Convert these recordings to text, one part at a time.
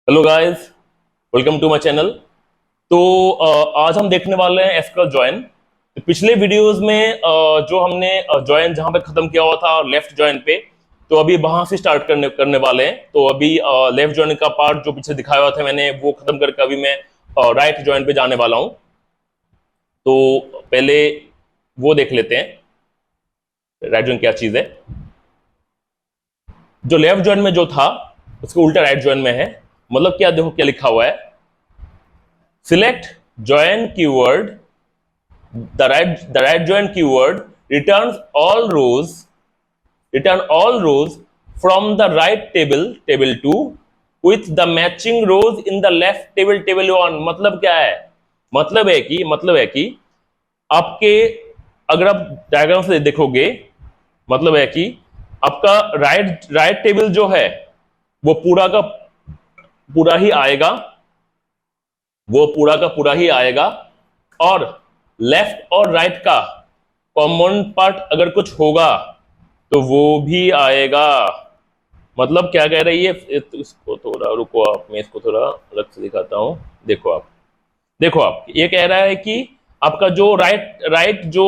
Hello guys, welcome to my channel. तो आज हम देखने वाले हैं एसक्यूएल ज्वाइन। तो पिछले वीडियोस में जो हमने ज्वाइन जहां पे खत्म किया हुआ था लेफ्ट ज्वाइन पे, तो अभी वहां से स्टार्ट करने करने वाले हैं। तो अभी लेफ्ट ज्वाइन का पार्ट जो पीछे दिखाया हुआ था मैंने वो खत्म करके अभी मैं राइट ज्वाइन पे जाने वाला हूं। तो पहले वो देख लेते हैं राइट ज्वाइन क्या चीज है। जो लेफ्ट ज्वाइन में जो था उसके उल्टा राइट ज्वाइन में है। मतलब क्या, देखो क्या लिखा हुआ है। Select join keyword. The right join keyword return all rows from the right table 2 with the matching rows in the left table 1। मतलब क्या है? मतलब है कि आपके, अगर आप डायग्राम से देखोगे, मतलब है कि आपका राइट टेबल जो है वो पूरा का पूरा ही आएगा, वो पूरा का पूरा ही आएगा। और लेफ्ट और राइट का कॉमन पार्ट अगर कुछ होगा तो वो भी आएगा। मतलब क्या कह रही है, इसको थोड़ा रुको आप, मैं इसको थोड़ा अलग से दिखाता हूं। देखो आप ये कह रहा है कि आपका जो राइट जो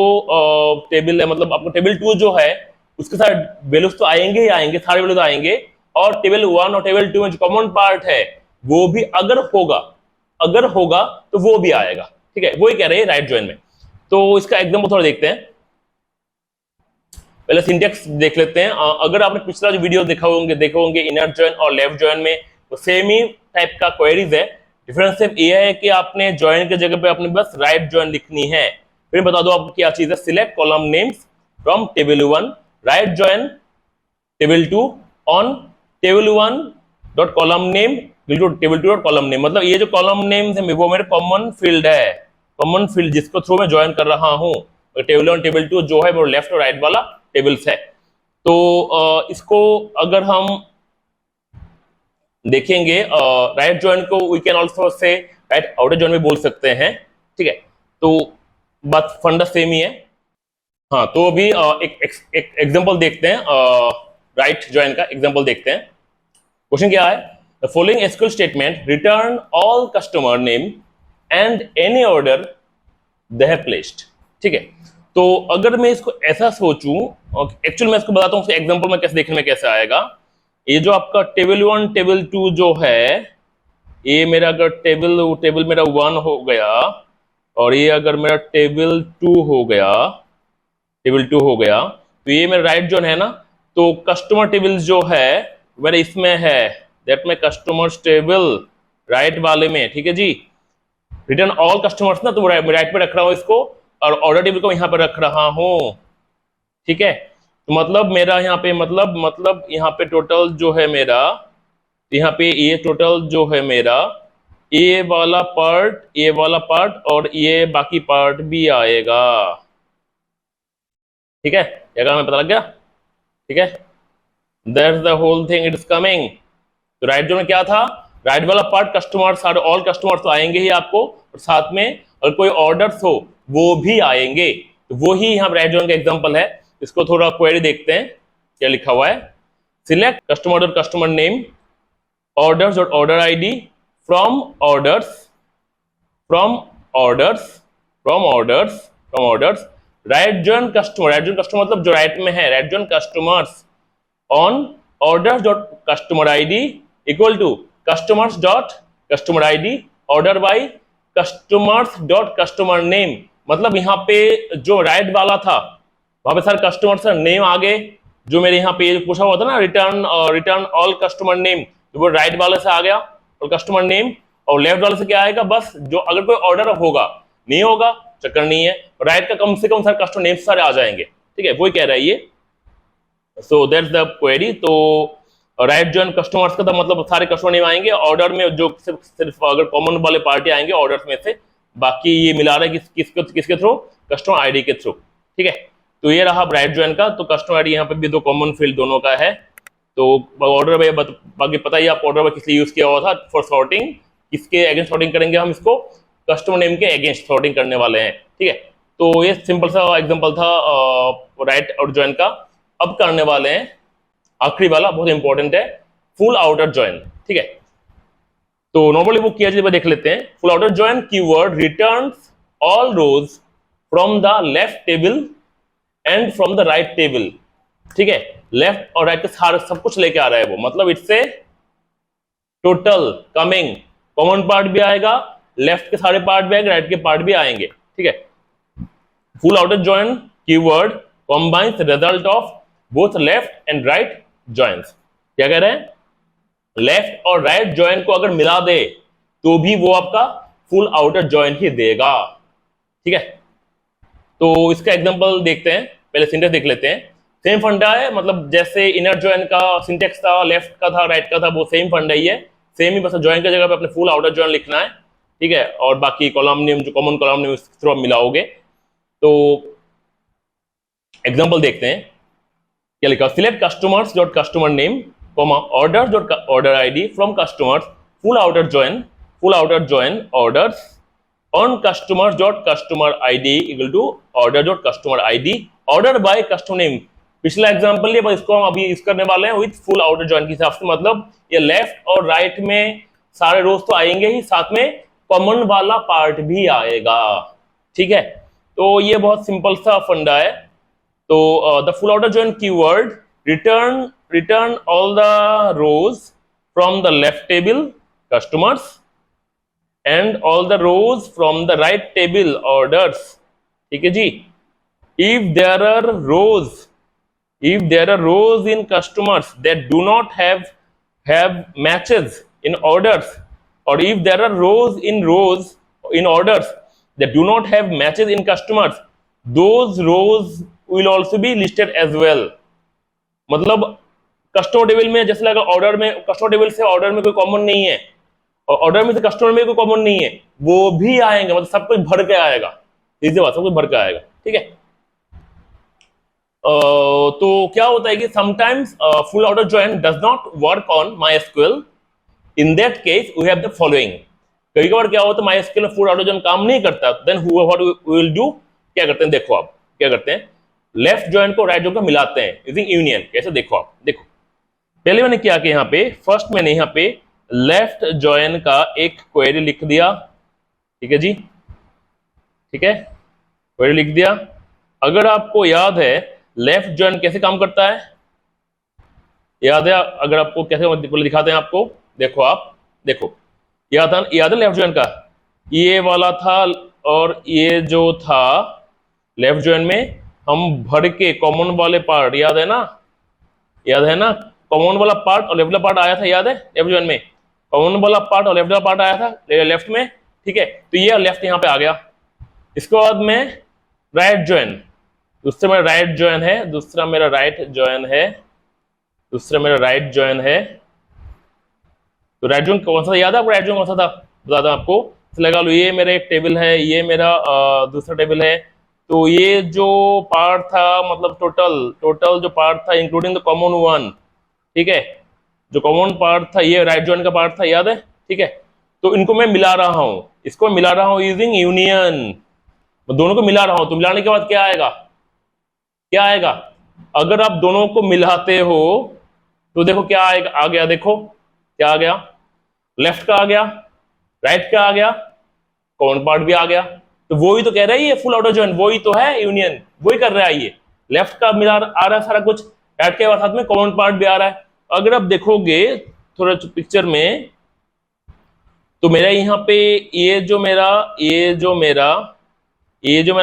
टेबल है, मतलब आपका टेबल 2 जो है उसके साथ वैल्यूज तो आएंगे ही आएंगे, सारे वैल्यूज आएंगे। और टेबल 1 और टेबल 2 में जो कॉमन पार्ट है वो भी अगर होगा तो वो भी आएगा। ठीक है, वो ही कह रहे हैं राइट ज्वाइन में। तो इसका एग्जांपल थोड़ा देखते हैं। पहले सिंटेक्स देख लेते हैं। अगर आपने पिछला जो वीडियो देखे होंगे इनर ज्वाइन और लेफ्ट ज्वाइन में, तो सेम ही टाइप का क्वेरीज है। डिफरेंस सिर्फ ये है कि आपने ज्वाइन की जगह पे आपने बस राइट ज्वाइन लिखनी है। फिर बता दो आपको क्या चीज है। Select column names from table 1, right join table 2 on table 1 dot column name table 2 dot column name. मतलब ये जो कॉलम नेम्स है वो मेरे कॉमन फील्ड है, कॉमन फील्ड जिसको थ्रू मैं ज्वाइन कर रहा हूं। टेबल 1 टेबल 2 जो है वो लेफ्ट और राइट वाला टेबल्स है। तो इसको अगर हम देखेंगे राइट ज्वाइन को we can also say right outer join में बोल सकते हैं। ठीक है, तो बात फंडा सेम ही है। हाँ, तो अभी एक एग्जांपल देखते हैं। राइट ज्वाइन का एग्जांपल देखते हैं। क्वेश्चन क्या है? The following SQL statement return all customer name and any order they have placed. ठीक है, तो अगर मैं इसको ऐसा सोचूं, एक्चुअल मैं इसको बताता हूं एग्जांपल में कैसे देखने में कैसे आएगा। ये जो आपका टेबल 1 टेबल 2 जो है, ये मेरा अगर टेबल मेरा 1 हो गया और ये अगर मेरा टेबल 2 हो गया, तो ये मेरा राइट जोन है ना। तो कस्टमर टेबल जो है मेरा इसमें है, दैट में कस्टमर्स टेबल राइट वाले में। ठीक है जी, रिटर्न ऑल कस्टमर्स ना, तो राइट पे रख रहा हूं इसको और ऑर्डर टेबल को यहां पर रख रहा हूं। ठीक है, तो मतलब मेरा यहाँ पे मतलब यहाँ पे टोटल जो है मेरा, यहाँ पे ये टोटल जो है मेरा, ये वाला पार्ट और ये बाकी पार्ट भी आएगा। ठीक है, ये अगर हमें पता लग गया। ठीक है, that's the whole thing, it is coming. तो राइट जो में क्या था, राइट वाला पार्ट कस्टमर, सारे ऑल कस्टमर्स तो आएंगे ही आपको, और साथ में अगर कोई ऑर्डर्स हो वो भी आएंगे। तो वो ही यहाँ राइट जोन का एग्जांपल है। इसको थोड़ा क्वेरी देखते हैं क्या लिखा हुआ है। सिलेक्ट कस्टमर और कस्टमर नेम, ऑर्डर्स और order ID from orders right join customer मतलब जो राइट में है, right join customers on orders dot customer ID equal to customers dot customer ID order by customers dot customer name. मतलब यहाँ पे जो right वाला था वहां पे सारे कस्टमर्स का नेम आगे, जो मेरे यहाँ पे पूछा हुआ था ना रिटर्न ऑल कस्टमर नेम, तो वो राइट वाले से आ गया और कस्टमर नेम। और लेफ्ट वाले से क्या आएगा, बस जो अगर कोई ऑर्डर होगा, नहीं होगा चक्कर नहीं है, राइट का कम से कम सारे कस्टमर नेम सारे आ जाएंगे। ठीक है, वही कह रहा है ये। So that's the query. तो राइट जॉइन कस्टमर्स का था मतलब सारे कस्टमर नेम आएंगे, ऑर्डर में जो सिर्फ अगर कॉमन वाले पार्टी आएंगे ऑर्डर्स में से, बाकी ये मिला रहा है किसके थ्रू, कस्टमर आईडी के थ्रू। ठीक है, तो ये रहा राइट जॉइन का। तो कस्टमर आईडी यहाँ पे भी दो कॉमन फील्ड दोनों का है। तो ऑर्डर में बाकी पता ही आपको ऑर्डर में किस लिए यूज किया हुआ था, फॉर सॉर्टिंग। किसके अगेंस्ट सॉर्टिंग करेंगे हम इसको, कस्टमर नेम के अगेंस्ट सॉर्टिंग करने वाले हैं। ठीक है, तो ये सिंपल सा एग्जांपल था राइट और जॉइन का। अब करने वाले हैं आखिरी वाला, बहुत इंपॉर्टेंट है, फुल आउटर जॉइन। ठीक है, तो नॉर्मली वो किया जाए देख लेते हैं। Full outer join keyword returns all rows from the left table and from the right table. ठीक है, लेफ्ट और राइट के सारे सब कुछ लेके आ रहा है वो, मतलब इससे टोटल कमिंग कॉमन पार्ट भी आएगा, लेफ्ट के सारे पार्ट भी आएंगे, राइट के पार्ट भी आएंगे। ठीक है, full outer join keyword combines result of both left and right joins. क्या कह रहे हैं, लेफ्ट और राइट जॉइन को अगर मिला दे तो भी वो आपका फुल आउटर जॉइन ही देगा। ठीक है, तो इसका एग्जांपल देखते हैं, पहले सिंटेक्स देख लेते हैं। सेम फंडा है, मतलब जैसे इनर जॉइन का सिंटेक्स था, लेफ्ट का था, राइट का था, वो सेम फंडा ही है, सेम ही, बस जॉइन की जगह पे अपने फुल आउटर जॉइन लिखना है। ठीक है, और बाकी कॉलम नेम जो कॉमन कॉलम नेम उसके थ्रू आप मिलाओगे। तो एग्जांपल देखते हैं क्या लिखा, select customers dot customer name comma order dot order ID from customers full outer join orders on customers dot customer ID equal to order dot customer ID order by customer name. पिछला example ये, इसको हम अभी इस करने वाले हैं with full outer join के हिसाब से, मतलब ये लेफ्ट और राइट में सारे रोज तो आएंगे ही, साथ में कॉमन वाला पार्ट भी आएगा। ठीक है, तो ये बहुत सिंपल सा फंडा है। तो the full outer join keyword return all the rows from the left table customers and all the rows from the right table orders। ठीक है जी, if there are rows in customers that do not have matches in orders, or if there are rows in orders that do not have matches in customers, those rows will also be listed as well। मतलब customer table में जैसे लगा order में, customer table से order में कोई common नहीं है और ऑर्डर में से कस्टमर में कोई कॉमन नहीं है, वो भी आएंगे, मतलब सब कुछ भर के आएगा। इसी बात, सब कुछ भर के आएगा। ठीक है, तो क्या होता है कि sometimes full outer join does not work on MySQL। In that case we have the following. कभी कभार क्या होता है MySQL में फुल आउटर जॉइन काम नहीं करता, then what we will do, क्या करते हैं, देखो आप क्या करते हैं, लेफ्ट जॉइन को राइट जॉइन को मिलाते हैं यूजिंग यूनियन। कैसे, देखो आप, देखो पहले मैंने क्या किया, यहाँ पे फर्स्ट मैंने यहाँ पे लेफ्ट जॉइन का एक क्वेरी लिख दिया। ठीक है जी, ठीक है, क्वेरी लिख दिया। अगर आपको याद है लेफ्ट जॉइन कैसे काम करता है, याद है, अगर आपको कैसे दिखाते हैं आपको, देखो आप, देखो याद है लेफ्ट जॉइन का, ये वाला था और ये जो था लेफ्ट जॉइन में हम भर के कॉमन वाले पार्ट, याद है ना, कॉमन वाला पार्ट और लेफ्ट वाला पार्ट आया था, याद है, लेफ्ट जॉइन में कॉमन वाला पार्ट और लेफ्ट वाला पार्ट आया था लेफ्ट में। ठीक है, तो ये लेफ्ट यहाँ पे आ गया। इसके बाद में राइट जॉइन, दूसरा मेरा राइट जॉइन है, दूसरा मेरा राइट जॉइन है। तो राइट जॉइन कौन सा याद है आपको, राइट जॉइन कौन सा था बताता हूं आपको। लगा लो ये मेरा एक टेबल है, ये मेरा दूसरा टेबल है, तो ये जो पार्ट था, मतलब टोटल जो पार्ट था इंक्लूडिंग द कॉमन वन। ठीक है, जो कॉमन पार्ट था ये राइट जॉइन का पार्ट था, याद है। ठीक है, तो इनको मैं मिला रहा हूं, इसको मिला रहा हूं यूजिंग यूनियन, दोनों को मिला रहा हूं। तो मिलाने के बाद क्या आएगा, अगर आप दोनों को मिलाते हो तो देखो क्या आएगा, आ गया, देखो क्या आ गया, लेफ्ट का आ गया, राइट का आ गया, कॉमन पार्ट भी आ गया। तो वही तो कह रहा है ये फुल आउटर जॉइन, वही तो है यूनियन, वही कर रहा है ये, लेफ्ट का मिला आ रहा है सारा कुछ, राइट के साथ में कॉमन पार्ट भी आ रहा है। अगर आप देखोगे थोड़ा पिक्चर में, तो मेरा यहाँ पे ये जो मेरा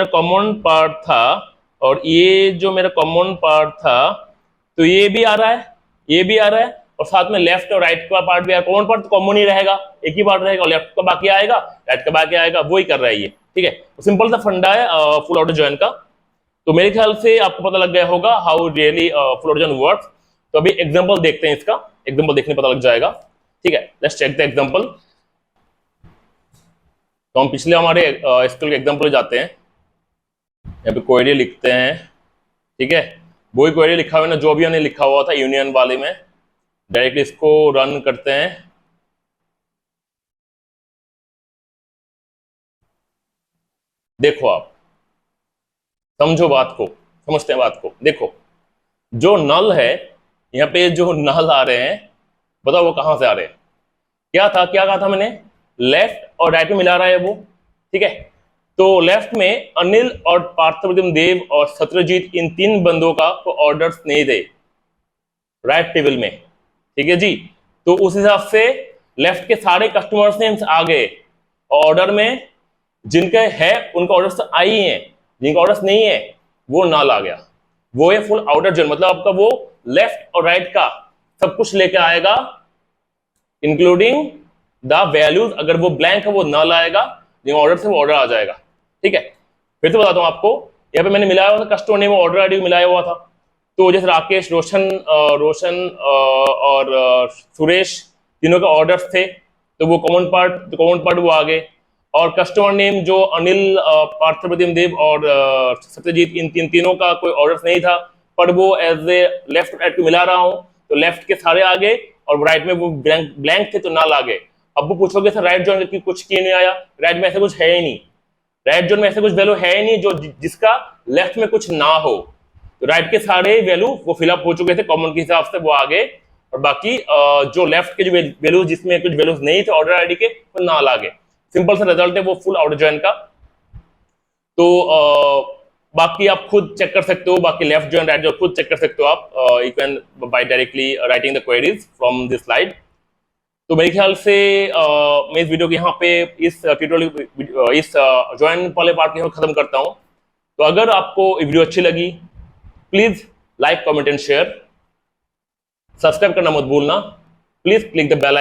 कॉमन पार्ट था और ये जो मेरा कॉमन पार्ट था, तो ये भी आ रहा है, और साथ में लेफ्ट और राइट का पार्ट भी आ रहा है। कॉमन पार्ट तो कॉमन ही रहेगा, एक ही पार्ट रहेगा, लेफ्ट का बाकी आएगा, राइट का बाकी आएगा, वही कर रहा है ये। ठीक है, तो सिंपल सा फंडा है फुल आउटर जॉइन का। तो मेरे ख्याल से आपको पता लग गया होगा how really full outer join works. तो अभी एग्जांपल देखते हैं, इसका एग्जांपल देखने पता लग जाएगा। ठीक है, लेट्स चेक द एग्जांपल। तो हम पिछले हमारे स्कूल के एग्जांपल जाते हैं, यहाँ पे क्वेरी लिखते हैं। ठीक है, वही क्वेरी लिखा हुआ ना जो भी हमने लिखा हुआ था यूनियन वाले में, डायरेक्टली इसको रन करते हैं। देखो आप समझो बात को, समझते हैं बात को। देखो जो नल है, यहाँ पे जो नल आ रहे हैं, बताओ वो कहां से आ रहे हैं, क्या कहा था मैंने, लेफ्ट और राइट में मिला रहा है वो, ठीक है। तो लेफ्ट में अनिल और पार्थप्रतिम देव और सत्यजीत, इन 3 बंदों का को ऑर्डर्स नहीं थे राइट टेबल में, ठीक है जी। तो उस हिसाब से लेफ्ट के सारे कस्टमर्स नेम्स आ गए, ऑर्डर में जिनके है उनका ऑर्डर्स तो आई ही है, जिनका ऑर्डर्स नहीं है वो नाल आ गया। वो है फुल आउटर जॉइन, मतलब आपका वो लेफ्ट और राइट का सब कुछ लेके आएगा, इंक्लूडिंग द वैल्यूज। अगर वो ब्लैंक है वो नल आएगा, जिनका ऑर्डर से वो ऑर्डर आ जाएगा, ठीक है। फिर तो बताता हूं आपको, यहाँ पे मैंने मिलाया हुआ था कस्टमर नेम ऑर्डर आईडी मिलाया हुआ था। तो जैसे राकेश, रोशन और सुरेश, तीनों के ऑर्डर्स थे, तो वो कॉमन पार्ट वो आ गए। और कस्टमर नेम जो अनिल, पार्थप्रतिम देव और सत्यजीत, इन तीनों का कोई ऑर्डर नहीं था, पर वो एज ए लेफ्ट राइट को मिला रहा हूं, तो लेफ्ट के सारे आ गए और राइट में वो ब्लैंक थे तो नाल आ गए। अब वो पूछोगे सर राइट जॉइन की कुछ क्यों नहीं आया, राइट में ऐसा कुछ है ही नहीं, राइट जॉइन में ऐसा कुछ वैल्यू है ही नहीं जो जिसका लेफ्ट में कुछ ना हो। तो राइट के सारे वैल्यू वो फिलअप हो चुके थे, कॉमन के हिसाब से वो आ गए, और बाकी जो लेफ्ट के जो वैल्यू जिसमें कुछ वैल्यूज नहीं थे ऑर्डर आईडी के, वो नाल आ गए। सिंपल सा रिजल्ट है वो फुल आउटर जॉइन का। तो बाकी आप खुद चेक कर सकते हो, बाकी लेफ्ट जॉइन राइट जॉइन खुद चेक कर सकते हो आप, you can buy directly writing the queries from this slide. तो मेरे ख्याल से मैं इस वीडियो के यहाँ पे इस ट्यूटोरियल इस जॉइन वाले पार्ट को खत्म करता हूँ। तो अगर आपको ये वीडियो अच्छी लगी, please like, comment and share, subscribe करना मत भूलना, प्लीज क्लिक द बेल